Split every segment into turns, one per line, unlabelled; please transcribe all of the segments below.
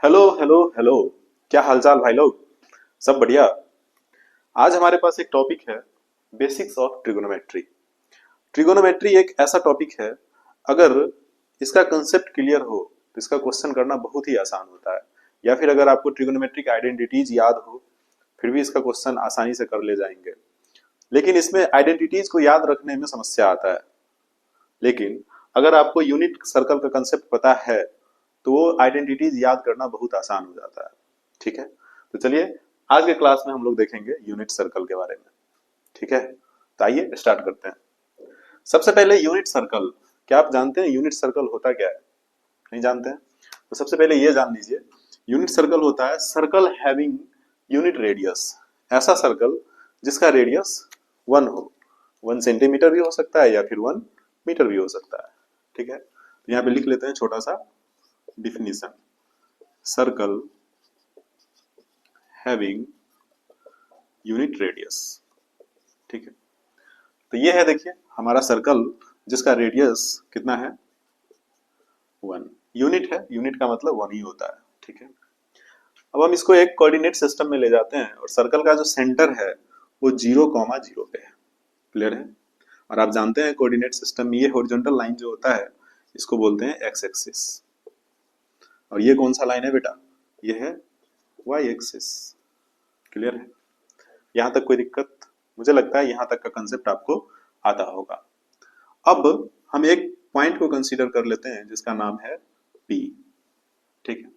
Hello hello hello. क्या हालचाल भाई लोग। सब बढ़िया। आज हमारे पास एक टॉपिक है, बेसिक्स ऑफ ट्रिगोनोमेट्री। ट्रिगोनोमेट्री एक ऐसा टॉपिक है, अगर इसका कंसेप्ट क्लियर हो तो इसका क्वेश्चन करना बहुत ही आसान होता है। या फिर अगर आपको ट्रिगोनोमेट्रिक आइडेंटिटीज याद हो फिर भी इसका क्वेश्चन आसानी से कर ले जाएंगे। लेकिन इसमें आइडेंटिटीज को याद रखने में समस्या आता है। लेकिन अगर आपको यूनिट सर्कल का कंसेप्ट पता है तो वो आइडेंटिटीज याद करना बहुत आसान हो जाता है। ठीक है, तो चलिए आज के क्लास में हम लोग देखेंगे यूनिट सर्कल के बारे में। ठीक है, तो आइए स्टार्ट करते हैं। सबसे पहले यूनिट सर्कल, क्या आप जानते हैं यूनिट सर्कल होता क्या है? नहीं जानते हैं? तो सबसे पहले ये जान लीजिए, यूनिट सर्कल होता है सर्कल हैविंग यूनिट रेडियस। ऐसा सर्कल जिसका रेडियस 1 हो। 1 सेंटीमीटर भी हो सकता है या फिर 1 मीटर भी हो सकता है। ठीक है, तो यहाँ पे लिख लेते हैं छोटा सा definition. Circle having unit radius. ठीक है, तो ये है, देखिए हमारा सर्कल जिसका रेडियस कितना है, 1। यूनिट है, यूनिट का मतलब 1 ही होता है। ठीक है, अब हम इसको एक कोऑर्डिनेट सिस्टम में ले जाते हैं और सर्कल का जो सेंटर है वो 0,0 पे है। क्लियर है? और आप जानते हैं कोऑर्डिनेट सिस्टम में ये हॉरिजॉन्टल लाइन जो होता है इसको बोलते हैं एक्स एक्सिस। और ये कौन सा लाइन है बेटा? ये है वाई एक्सिस। क्लियर है? यहाँ तक कोई दिक्कत? मुझे लगता है यहाँ तक का कंसेप्ट आपको आता होगा। अब हम एक पॉइंट को कंसीडर कर लेते हैं जिसका नाम है P। ठीक है,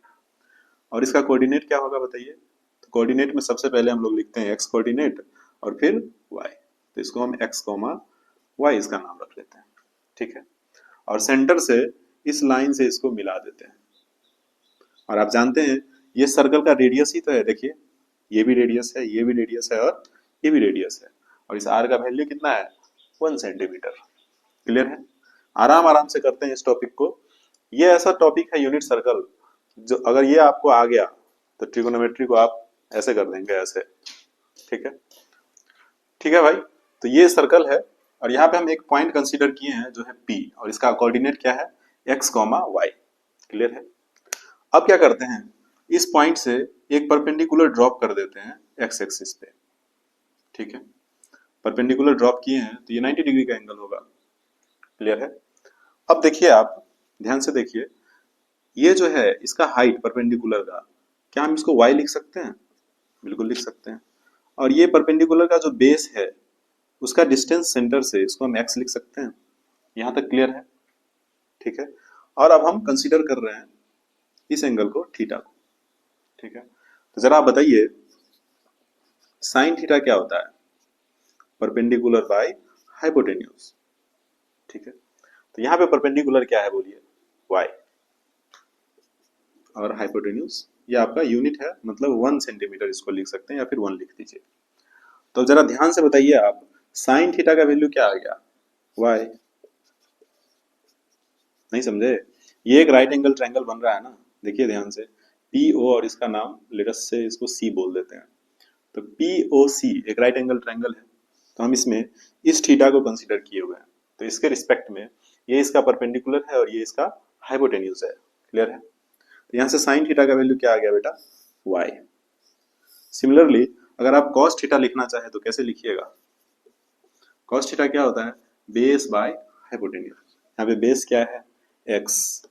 और इसका कोऑर्डिनेट क्या होगा बताइए? तो कोऑर्डिनेट में सबसे पहले हम लोग लिखते हैं एक्स कोऑर्डिनेट और फिर वाई। तो इसको हम एक्स कॉमा वाई इसका नाम रख लेते हैं। ठीक है, और सेंटर से इस लाइन से इसको मिला देते हैं। और आप जानते हैं ये सर्कल का रेडियस ही तो है। देखिए ये भी रेडियस है, ये भी रेडियस है और ये भी रेडियस है। और इस आर का वैल्यू कितना है? 1 सेंटीमीटर। क्लियर है? आराम आराम से करते हैं इस टॉपिक को। ये ऐसा टॉपिक है यूनिट सर्कल, जो अगर ये आपको आ गया तो ट्रिगोनोमेट्री को आप ऐसे कर देंगे, ऐसे। ठीक है, ठीक है भाई। तो ये सर्कल है और यहाँ पे हम एक पॉइंट कंसीडर किए हैं जो है P, और इसका कोऑर्डिनेट क्या है? X comma Y. क्लियर है? अब क्या करते हैं, इस पॉइंट से एक परपेंडिकुलर ड्रॉप कर देते हैं एक्स एक्सिस पे। ठीक है, परपेंडिकुलर ड्रॉप किए हैं तो ये 90 डिग्री का एंगल होगा। क्लियर है? अब देखिए, आप ध्यान से देखिए, ये जो है इसका हाइट परपेंडिकुलर का, क्या हम इसको y लिख सकते हैं? बिल्कुल लिख सकते हैं। और ये परपेंडिकुलर का जो बेस है उसका डिस्टेंस सेंटर से इसको हम x लिख सकते हैं। यहाँ तक क्लियर है? ठीक है, और अब हम कंसीडर कर रहे हैं इस एंगल को, थीटा को। ठीक है, तो जरा आप बताइए साइन थीटा क्या होता है? Perpendicular by hypotenuse. ठीक है, तो यहाँ पे परपेंडिकुलर क्या है बोलिए? y, और हाइपोटेन्यूज ये आपका यूनिट है, मतलब 1 सेंटीमीटर इसको लिख सकते हैं या फिर 1 लिख दीजिए। तो जरा ध्यान से बताइए आप, साइन थीटा का वैल्यू क्या आ गया? y। नहीं समझे? ये एक राइट एंगल ट्रायंगल बन रहा है ना, देखिए ध्यान से, पी ओ और इसका नाम लेटस से इसको सी बोल देते हैं। तो पी ओ सी एक राइट एंगल ट्रायंगल है, तो हम इसमें इस थीटा को कंसीडर किए हुए हैं। तो इसके रिस्पेक्ट में ये इसका परपेंडिकुलर है और ये इसका हाइपोटेन्यूज है। क्लियर है? तो यहाँ से साइन थीटा का वैल्यू क्या आ गया बेटा? y। सिमिलरली अगर आप cos थीटा लिखना चाहे तो कैसे लिखिएगा? cos थीटा क्या होता है? Base by hypotenuse. यहाँ पे बेस क्या है? x,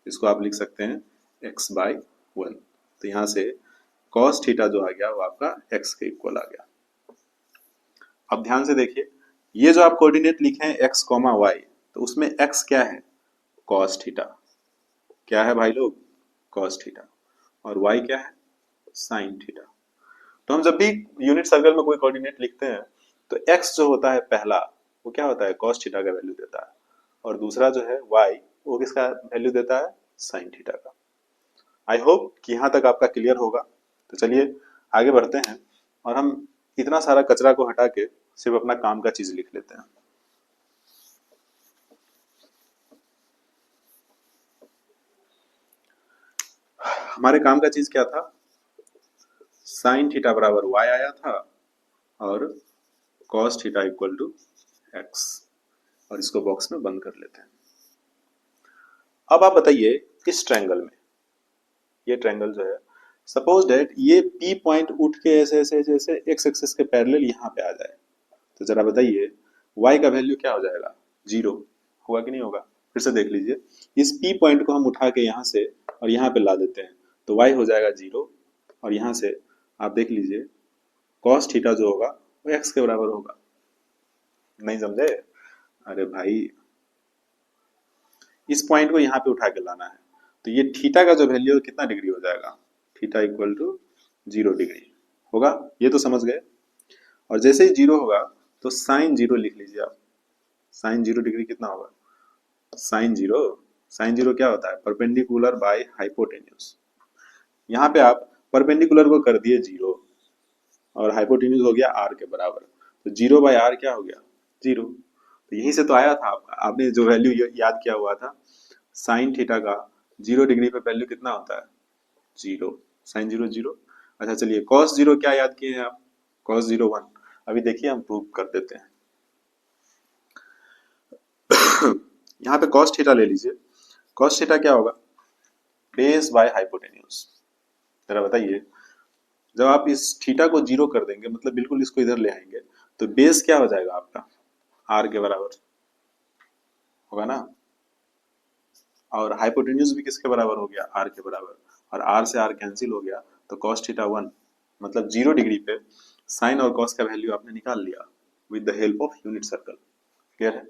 इसको आप लिख सकते हैं x/1। तो यहाँ से cos थीटा जो आ गया वो आपका x के इक्वल आ गया। अब ध्यान से देखिए, ये जो आप कोऑर्डिनेट लिखे हैं x कॉमा वाई, तो उसमें x क्या है? cos theta. क्या है भाई लोग? cos theta. और y क्या है? sin theta. तो हम जब भी यूनिट सर्कल में कोई कोऑर्डिनेट लिखते हैं तो x जो होता है पहला, वो क्या होता है? cos थीटा का वैल्यू देता है। और दूसरा जो है y, वो किसका वैल्यू देता है? sin थीटा का। आई होप कि यहाँ तक आपका क्लियर होगा। तो चलिए आगे बढ़ते हैं और हम इतना सारा कचरा को हटा के सिर्फ अपना काम का चीज लिख लेते हैं। हमारे काम का चीज क्या था? साइन थीटा बराबर y आया था और cos theta equal to x, और इसको बॉक्स में बंद कर लेते हैं। अब आप बताइए इस ट्रायंगल में ये ट्रायंगल जो है, सपोज डेट ये P पॉइंट उठ के ऐसे ऐसे ऐसे ऐसे एक्स एक्सिस के पैरेलल यहाँ पे आ जाए, तो जरा बताइए y का वैल्यू क्या हो जाएगा? 0 होगा कि नहीं होगा? फिर से देख लीजिए, इस P पॉइंट को हम उठा के यहाँ से और यहाँ पे ला देते हैं तो y हो जाएगा 0, और यहाँ से आप देख लीजिए cos थीटा जो होगा वो x के बराबर होगा। नहीं समझे? अरे भाई, इस पॉइंट को यहाँ पे उठा के लाना है, तो ये थीटा का जो वैल्यू है कितना डिग्री हो जाएगा? थीटा इक्वल टू 0 डिग्री होगा, ये तो समझ गए। और जैसे ही 0 होगा तो साइन 0 लिख लीजिए आप। साइन 0 डिग्री कितना होगा? साइन 0, साइन 0 क्या होता है? Perpendicular by hypotenuse. यहाँ पे आप परपेंडिकुलर को कर दिए 0 और हाइपोटेन्यूज हो गया r के बराबर, तो 0 बाय r क्या हो गया? 0। तो यहीं से तो आया था आपका, आपने जो वैल्यू याद किया हुआ था, साइन थीटा का 0 डिग्री पे वैल्यू कितना होता है? 0। साइन 0 0। अच्छा चलिए, कॉस 0 क्या याद किए हैं आप? कॉस 0 1। अभी देखिए हम प्रूव कर देते हैं। यहाँ पे कॉस थीटा ले लीजिए। कॉस थीटा क्या होगा? Base by hypotenuse. जरा बताइए, जब आप इस थीटा को 0 कर देंगे, मतलब बिल्कुल इसको इधर ले आएंगे, तो बेस क्या हो जाएगा आपका? r के बराबर होगा ना, और हाइपोटेन्यूज भी किसके बराबर हो गया? r के बराबर, और r से r कैंसिल हो गया, तो cos थीटा 1, मतलब 0 डिग्री पे साइन और cos का वैल्यू आपने निकाल लिया with the help of unit circle. Clear है?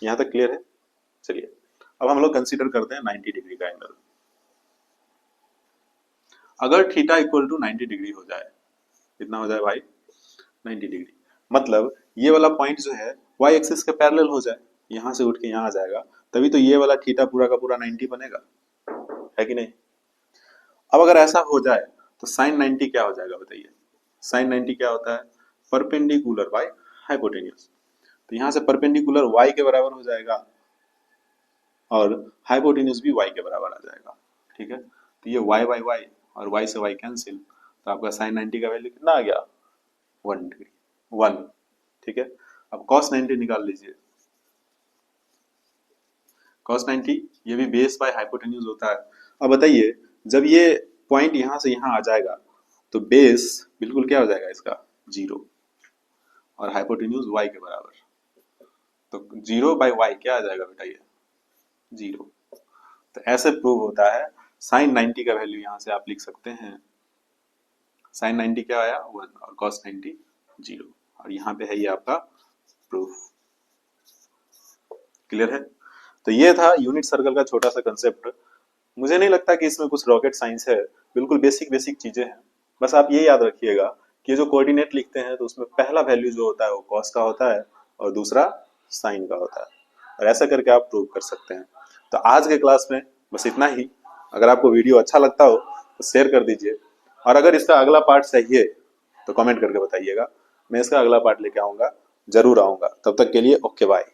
यहाँ तक क्लियर है? चलिए अब हम लोग कंसीडर करते हैं 90 डिग्री का एंगल। अगर थीटा इक्वल टू 90 डिग्री हो जाए, कितना हो जाए भाई? 90 डिग्री, मतलब ये वाला पॉइंट जो है y एक्सिस के पैरेलल हो जाए, यहाँ से उठ के यहाँ आ जाएगा, तभी तो ये वाला थीटा पूरा का पूरा 90 बनेगा, है कि नहीं? अब अगर ऐसा हो जाए तो साइन 90 क्या हो जाएगा बताइए? साइन 90 क्या होता है? Perpendicular by hypotenuse. तो यहाँ से परपेंडिकुलर y के बराबर हो जाएगा और हाइपोटेन्यूज भी y के बराबर आ जाएगा। ठीक है, तो ये y बाय y और y से y कैंसिल, तो आपका साइन 90 का वैल्यू कितना आ गया? 1 डिग्री, 1। ठीक है, अब cos 90 निकाल लीजिए। cos 90 ये भी बेस बाय हाइपोटेन्यूज होता है। अब बताइए, जब ये पॉइंट यहाँ से यहाँ आ जाएगा तो बेस बिल्कुल क्या हो जाएगा इसका? 0, और हाइपोटेन्यूज y के बराबर, तो 0 बाय y क्या आ जाएगा बेटा? ये 0। तो ऐसे प्रूव होता है। साइन 90 का वैल्यू यहाँ से आप लिख सकते हैं, साइन 90 क्या आया? 1, और cos 90 0, और यहाँ पे है ये आपका प्रूफ। क्लियर है? तो ये था यूनिट सर्कल का छोटा सा कंसेप्ट। मुझे नहीं लगता कि इसमें कुछ रॉकेट साइंस है, बिल्कुल बेसिक बेसिक चीजें हैं। बस आप ये याद रखिएगा कि जो कोऑर्डिनेट लिखते हैं तो उसमें पहला वैल्यू जो होता है वो कॉस का होता है और दूसरा साइन का होता है, और ऐसा करके आप प्रूव कर सकते हैं। तो आज के क्लास में बस इतना ही। अगर आपको वीडियो अच्छा लगता हो तो शेयर कर दीजिए, और अगर इसका अगला पार्ट चाहिए तो कमेंट करके बताइएगा, मैं इसका अगला पार्ट लेके आऊंगा, जरूर आऊंगा। तब तक के लिए ओके बाय।